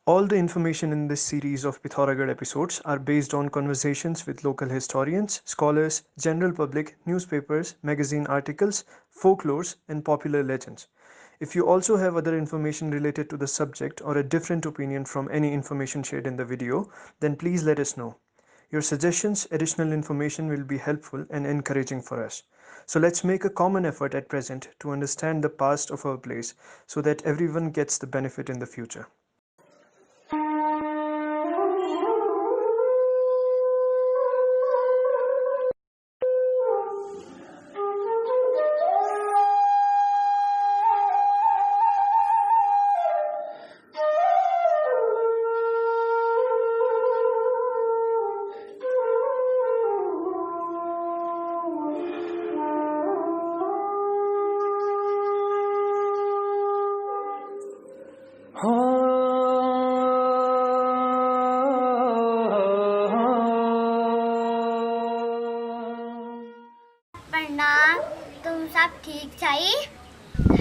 All the information in this series of Pithoragarh episodes are based on conversations with local historians, scholars, general public, newspapers, magazine articles, folklores, and popular legends. If you also have other information related to the subject or a different opinion from any information shared in the video, then please let us know. Your suggestions, additional information will be helpful and encouraging for us. So let's make a common effort at present to understand the past of our place so that everyone gets the benefit in the future. प्रणाम, तुम सब ठीक छई?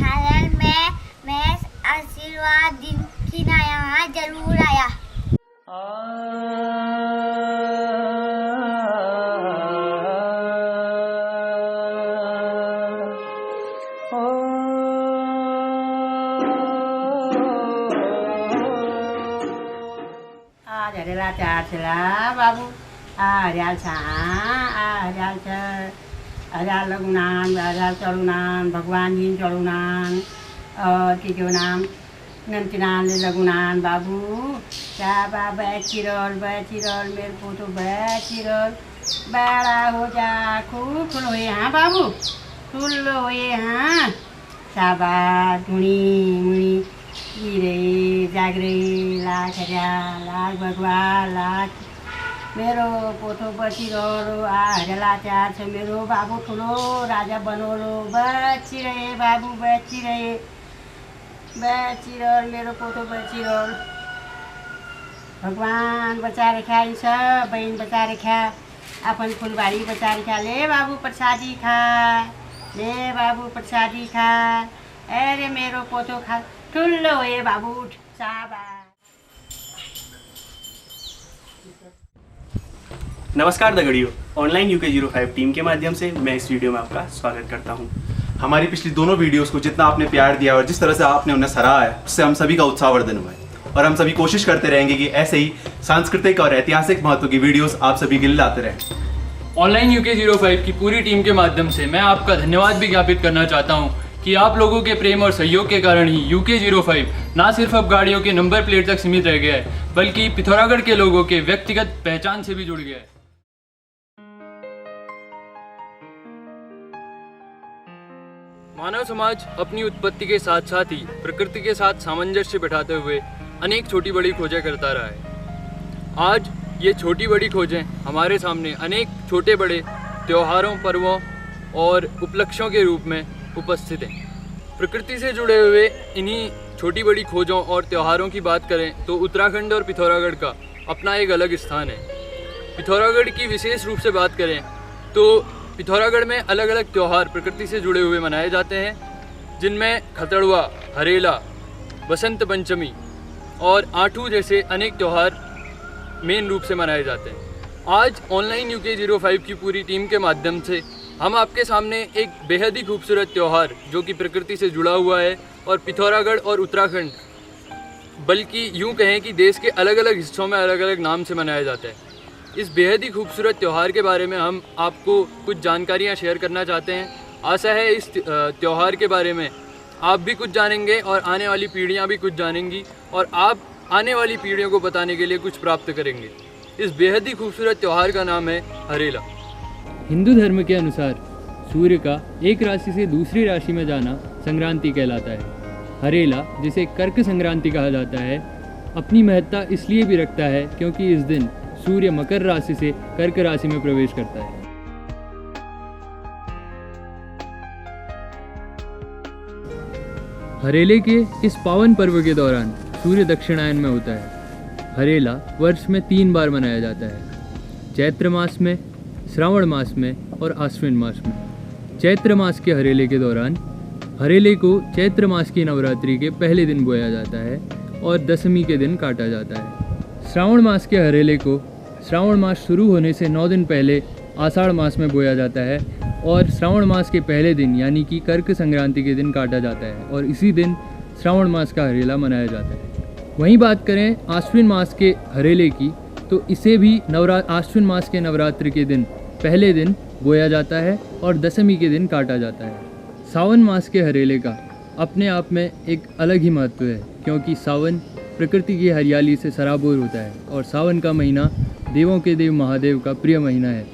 हाल मैं आशीर्वाद दिन खिना यहाँ जरूर आया। झरेला चार छला बाबू हरियाल छ हरियाल छ हरियाल लगुनान हरियाल चढुनान भगवान जी चढुनान और के नाम नंतिनान लगुनान बाबू चाबा बैचिरल मेरे पोतो बैचिरल बड़ा हो जा खूब फुल हुए हाँ बाबू फुल हुए हाँ साबा धुनी मुनी गिरे जागरे लाख लाख भगवान लाख मेरो पोथो बचिरहलो हरेला चार छ मेरो बाबू ठुलो राजा बनोलो बचिरहे बाबू बचिरहल मेरो पोथो बचिरहल भगवान बचाएर खाइन्छ बहिन बचाएर खा अपन फुलबारी बचाएर खा ले बाबू प्रसादी खा ले बाबू प्रसादी खा अरे मेरो पोथो खा ठुलो होए बाबू साबा। नमस्कार दगड़ियों, ऑनलाइन UK05 टीम के माध्यम से मैं इस वीडियो में आपका स्वागत करता हूं। हमारी पिछली दोनों वीडियोस को जितना आपने प्यार दिया और जिस तरह से आपने उन्हें सराहा है उससे हम सभी का उत्साहवर्धन हुआ है और हम सभी कोशिश करते रहेंगे कि ऐसे ही सांस्कृतिक और ऐतिहासिक महत्व की वीडियोस आप सभी के लिए लाते रहें। ऑनलाइन UK05 की पूरी टीम के माध्यम से मैं आपका धन्यवाद भी ज्ञापित करना चाहता हूं कि आप लोगों के प्रेम और सहयोग के कारण ही UK05 ना सिर्फ अब गाड़ियों के नंबर प्लेट तक सीमित रह गया है बल्कि पिथौरागढ़ के लोगों के व्यक्तिगत पहचान से भी जुड़ गया है। मानव समाज अपनी उत्पत्ति के साथ साथ ही प्रकृति के साथ सामंजस्य बिठाते हुए अनेक छोटी बड़ी खोजें करता रहा है। आज ये छोटी बड़ी खोजें हमारे सामने अनेक छोटे बड़े त्योहारों, पर्वों और उपलक्ष्यों के रूप में उपस्थित हैं। प्रकृति से जुड़े हुए इन्हीं छोटी बड़ी खोजों और त्योहारों की बात करें तो उत्तराखंड और पिथौरागढ़ का अपना एक अलग स्थान है। पिथौरागढ़ की विशेष रूप से बात करें तो पिथौरागढ़ में अलग अलग त्यौहार प्रकृति से जुड़े हुए मनाए जाते हैं, जिनमें खतड़ुआ, हरेला, बसंत पंचमी और आठू जैसे अनेक त्यौहार मेन रूप से मनाए जाते हैं। आज ऑनलाइन UK05 की पूरी टीम के माध्यम से हम आपके सामने एक बेहद ही खूबसूरत त्यौहार जो कि प्रकृति से जुड़ा हुआ है और पिथौरागढ़ और उत्तराखंड बल्कि यूँ कहें कि देश के अलग अलग हिस्सों में अलग अलग नाम से मनाया जाता है। इस बेहद ही खूबसूरत त्यौहार के बारे में हम आपको कुछ जानकारियाँ शेयर करना चाहते हैं। आशा है इस त्यौहार के बारे में आप भी कुछ जानेंगे और आने वाली पीढ़ियाँ भी कुछ जानेंगी और आप आने वाली पीढ़ियों को बताने के लिए कुछ प्राप्त करेंगे। इस बेहद ही खूबसूरत त्यौहार का नाम है हरेला। हिंदू धर्म के अनुसार सूर्य का एक राशि से दूसरी राशि में जाना संक्रांति कहलाता है। हरेला, जिसे कर्क संक्रांति कहा जाता है, अपनी महत्ता इसलिए भी रखता है क्योंकि इस दिन सूर्य मकर राशि से कर्क राशि में प्रवेश करता है। हरेले के इस पावन पर्व के दौरान सूर्य दक्षिणायन में होता है। हरेला वर्ष में 3 बार मनाया जाता है, चैत्र मास में, श्रावण मास में और आश्विन मास में। चैत्र मास के हरेले के दौरान हरेले को चैत्र मास की नवरात्रि के पहले दिन बोया जाता है और दशमी के दिन काटा जाता है। श्रावण मास के हरेले को श्रावण मास शुरू होने से 9 दिन पहले आषाढ़ मास में बोया जाता है और श्रावण मास के पहले दिन यानी कि कर्क संक्रांति के दिन काटा जाता है और इसी दिन श्रावण मास का हरेला मनाया जाता है। वहीं बात करें आश्विन मास के हरेले की, तो इसे भी आश्विन मास के नवरात्र के दिन पहले दिन बोया जाता है और दशमी के दिन काटा जाता है। सावन मास के हरेले का अपने आप में एक अलग ही महत्व है, क्योंकि सावन प्रकृति की हरियाली से सराबोर होता है और सावन का महीना देवों के देव महादेव का प्रिय महीना है।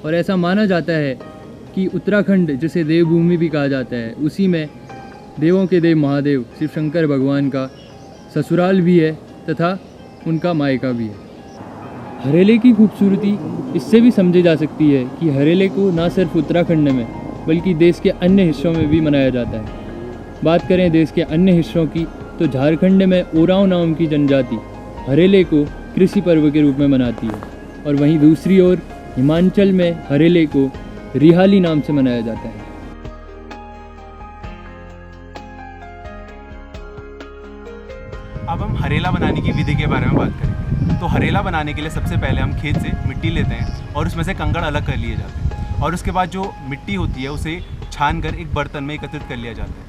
और ऐसा माना जाता है कि उत्तराखंड, जिसे देवभूमि भी कहा जाता है, उसी में देवों के देव महादेव शिव शंकर भगवान का ससुराल भी है तथा उनका मायका भी है। हरेले की खूबसूरती इससे भी समझी जा सकती है कि हरेले को न सिर्फ उत्तराखंड में बल्कि देश के अन्य हिस्सों में भी मनाया जाता है। बात करें देश के अन्य हिस्सों की, तो झारखंड में ओरांव नाम की जनजाति हरेले को कृषि पर्व के रूप में मनाती है और वहीं दूसरी ओर हिमाचल में हरेले को रिहाली नाम से मनाया जाता है। अब हम हरेला बनाने की विधि के बारे में बात करेंगे। तो हरेला बनाने के लिए सबसे पहले हम खेत से मिट्टी लेते हैं और उसमें से कंकड़ अलग कर लिए जाते हैं और उसके बाद जो मिट्टी होती है उसे छान कर एक बर्तन में एकत्रित कर लिया जाता है।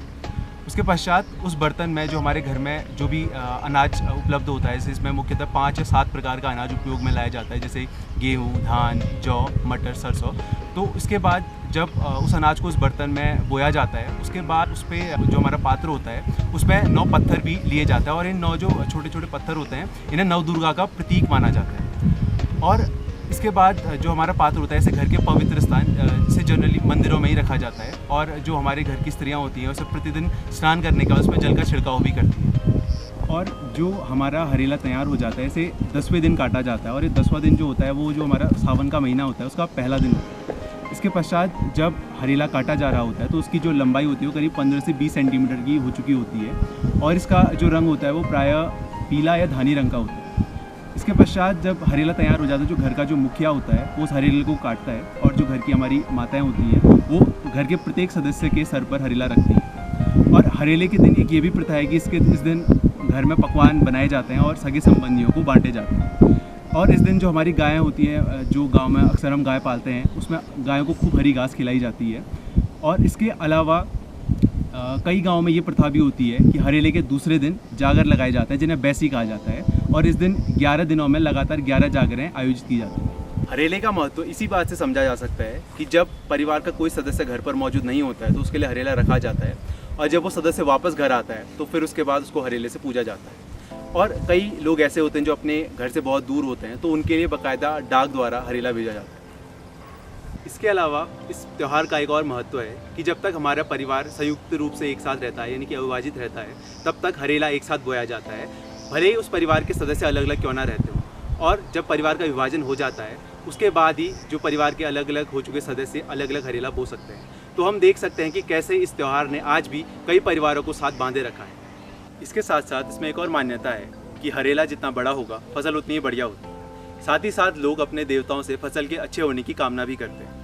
उसके पश्चात उस बर्तन में जो हमारे घर में जो भी अनाज उपलब्ध होता है, इसमें मुख्यतः 5 या 7 प्रकार का अनाज उपयोग में लाया जाता है, जैसे गेहूँ, धान, जौ, मटर, सरसों। तो उसके बाद जब उस अनाज को उस बर्तन में बोया जाता है, उसके बाद उस पर जो हमारा पात्र होता है उसमें 9 पत्थर भी लिए जाता है और इन 9 जो छोटे छोटे पत्थर होते हैं इन्हें नवदुर्गा का प्रतीक माना जाता है। और इसके बाद जो हमारा पात्र होता है इसे घर के पवित्र स्थान से जनरली मंदिरों में ही रखा जाता है और जो हमारे घर की स्त्रियां होती हैं उसे प्रतिदिन स्नान करने का उसमें जल का छिड़काव भी करती हैं। और जो हमारा हरेला तैयार हो जाता है इसे 10वें दिन काटा जाता है और ये 10वां दिन जो होता है वो जो हमारा सावन का महीना होता है उसका पहला दिन होता है। इसके पश्चात जब हरेला काटा जा रहा होता है तो उसकी जो लंबाई होती है वो करीब 15 से 20 सेंटीमीटर की हो चुकी होती है और इसका जो रंग होता है वो प्रायः पीला या धानी रंग का होता है। इसके पश्चात जब हरेला तैयार हो जाता है, जो घर का जो मुखिया होता है वो उस हरेले को काटता है और जो घर की हमारी माताएं होती हैं वो घर के प्रत्येक सदस्य के सर पर हरेला रखती हैं। और हरेले के दिन एक ये भी प्रथा है कि इस दिन घर में पकवान बनाए जाते हैं और सगे संबंधियों को बांटे जाते हैं। और इस दिन जो हमारी गायें होती हैं, जो गांव में अक्सर हम गाय पालते हैं, उसमें गायों को खूब हरी घास खिलाई जाती है। और इसके अलावा कई गाँव में ये प्रथा भी होती है कि हरेले के दूसरे दिन जागर लगाए जाते हैं, जिन्हें बैसी कहा जाता है, और इस दिन 11 दिनों में लगातार 11 जागरें आयोजित की जाती हैं। हरेले का महत्व इसी बात से समझा जा सकता है कि जब परिवार का कोई सदस्य घर पर मौजूद नहीं होता है तो उसके लिए हरेला रखा जाता है और जब वो सदस्य वापस घर आता है तो फिर उसके बाद उसको हरेले से पूजा जाता है। और कई लोग ऐसे होते हैं जो अपने घर से बहुत दूर होते हैं तो उनके लिए बाकायदा डाक द्वारा हरेला भेजा जाता है। इसके अलावा इस त्यौहार का एक और महत्व है कि जब तक हमारा परिवार संयुक्त रूप से एक साथ रहता है, यानी कि अविभाजित रहता है, तब तक हरेला एक साथ बोया जाता है, भले ही उस परिवार के सदस्य अलग अलग क्यों ना रहते हो। और जब परिवार का विभाजन हो जाता है उसके बाद ही जो परिवार के अलग अलग हो चुके सदस्य अलग अलग हरेला बो सकते हैं। तो हम देख सकते हैं कि कैसे इस त्यौहार ने आज भी कई परिवारों को साथ बांधे रखा है। इसके साथ साथ इसमें एक और मान्यता है कि हरेला जितना बड़ा होगा फसल उतनी ही बढ़िया होती है। साथ ही साथ लोग अपने देवताओं से फसल के अच्छे होने की कामना भी करते हैं।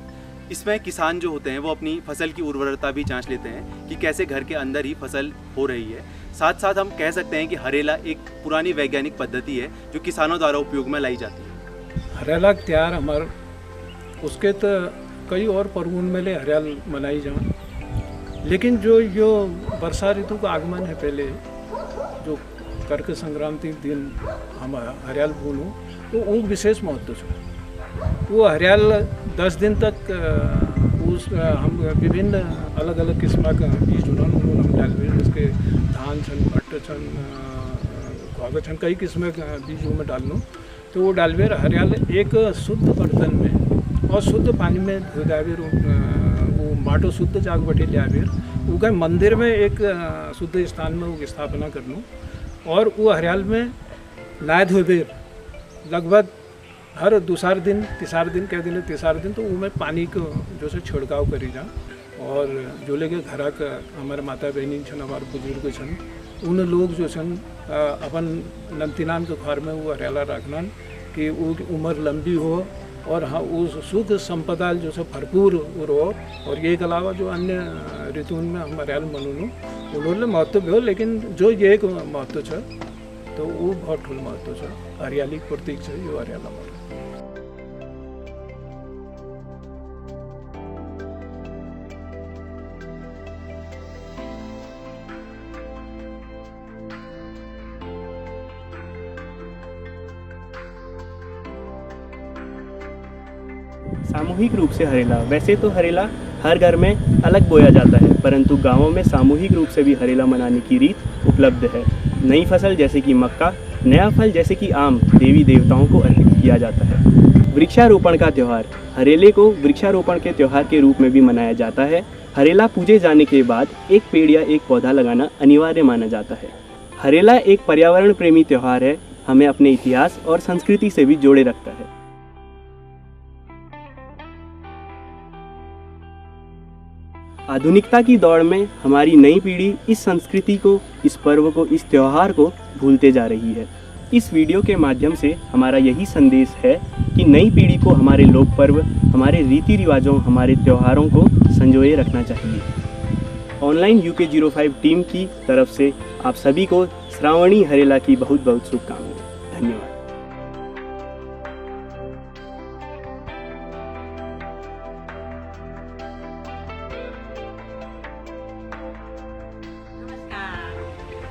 इसमें किसान जो होते हैं वो अपनी फसल की उर्वरता भी जांच लेते हैं कि कैसे घर के अंदर ही फसल हो रही है। साथ साथ हम कह सकते हैं कि हरेला एक पुरानी वैज्ञानिक पद्धति है जो किसानों द्वारा उपयोग में लाई जाती है। हरेला त्यौहार हमार उसके तो कई और पर्वों में ले हरियाल मनाई जाए, लेकिन जो वर्षा ऋतु का आगमन है पहले जो कर्क संक्रांति दिन हम हरियाल बोलूँ तो वो विशेष महत्व है। वो हरियाल 10 दिन तक हम विभिन्न अलग अलग किस्म का बीज उन्होंने हम डालवे, जिसके धान छन, भट्ट छन, घाघ छन, कई किस्म का बीज में डालना। तो वो डालवेर हरियाल एक शुद्ध बर्तन में और शुद्ध पानी में धो दावेर, वो माटो शुद्ध जाग बटे लियावेर, वो कहीं मंदिर में एक शुद्ध स्थान में वो स्थापना करना और वो हरियाल में नहाय धोवेर लगभग हर दूसरा दिन तीसरा दिन कह दिन तीसरा दिन तो वो में पानी को जो से छिड़काव करी जा। और जो लेके घर का हमारे माता बहनी छन, हमारे बुजुर्ग छन, उन लोग जो छन अपन नमतीनान के घर में वो हरियाला रखना कि वो उम्र लंबी हो और हाँ उस सुख संपदा जो से भरपूर रहो। और ये के अलावा जो अन्य ऋतु में हम हरियाल मनूनु उन्होंने महत्व भी हो, लेकिन जो ये एक महत्व है तो वो बहुत ठूल महत्व है। हरियाली प्रतीक है यो हरियाला में। सामूहिक रूप से हरेला, वैसे तो हरेला हर घर में अलग बोया जाता है, परंतु गांवों में सामूहिक रूप से भी हरेला मनाने की रीत उपलब्ध है। नई फसल जैसे कि मक्का, नया फल जैसे कि आम देवी देवताओं को अर्पित किया जाता है। वृक्षारोपण का त्यौहार, हरेले को वृक्षारोपण के त्यौहार के रूप में भी मनाया जाता है। हरेला पूजे जाने के बाद एक पेड़ या एक पौधा लगाना अनिवार्य माना जाता है। हरेला एक पर्यावरण प्रेमी त्यौहार है, हमें अपने इतिहास और संस्कृति से भी जोड़े रखता है। आधुनिकता की दौड़ में हमारी नई पीढ़ी इस संस्कृति को, इस पर्व को, इस त्यौहार को भूलते जा रही है। इस वीडियो के माध्यम से हमारा यही संदेश है कि नई पीढ़ी को हमारे लोक पर्व, हमारे रीति रिवाजों, हमारे त्योहारों को संजोए रखना चाहिए। ऑनलाइन UK05 टीम की तरफ से आप सभी को श्रावणी हरेला की बहुत बहुत शुभकामनाएं। धन्यवाद।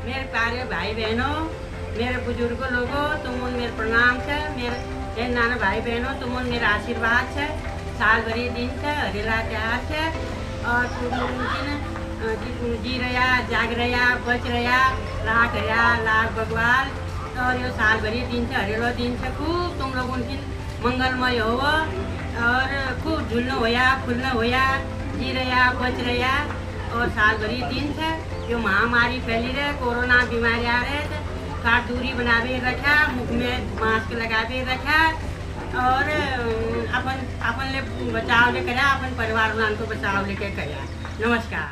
मेरे प्यारे भाई बहनों, मेरे बुजुर्ग लोगों, तुम मेरे प्रणाम है। मेरे नाना भाई बहनों, तुम मेरा आशीर्वाद है। साल भरी दिन है, हरेला त्योहार है और तुम जी रहा, जाग रहा, बच रहा, लाख भगवान। और ये साल भरी दिन है, हरेलो दिन है। खूब तुम लोग उनकी मंगलमय हो और खूब झूलना होया, फूलना होया, जी रहा, बच रहा। और साल भरी दिन है जो महामारी फैली रहे, कोरोना बीमारी आ रहे थे, खाट दूरी बनावे रखा, मुख में मास्क लगावे रखा और अपन ले बचाव ले करा, अपन परिवार वालों को बचाव लेके करा। नमस्कार।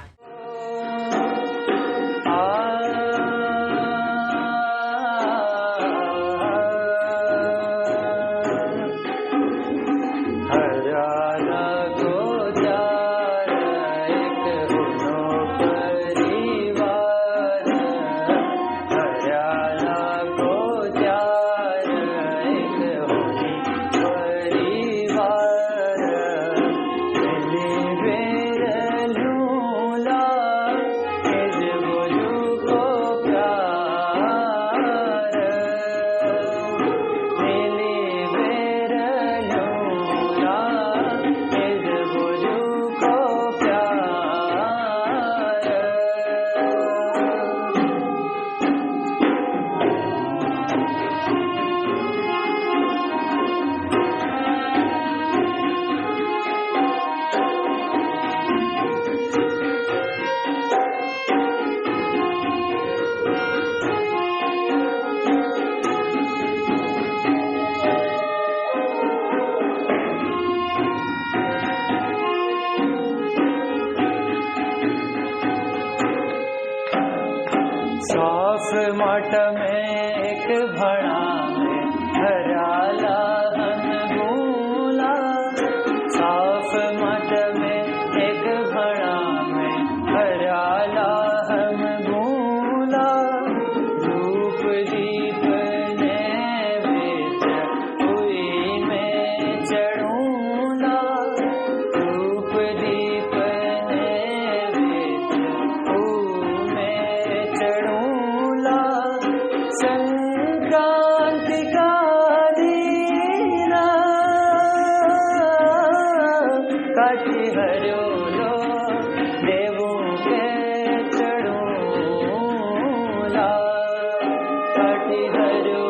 साफ मठ में एक भड़ा में हरियाला हन भूला। साफ मठ में एक भड़ा में हरियाला हम भूला। धूप दीप नैवेद्य हुई में चढ़ूला। धूप दीप नैवेद्य हुई में चढ़ूला। संक्रांति का दीना काटी हरोलो देवों के चढ़ूला। काटी हरो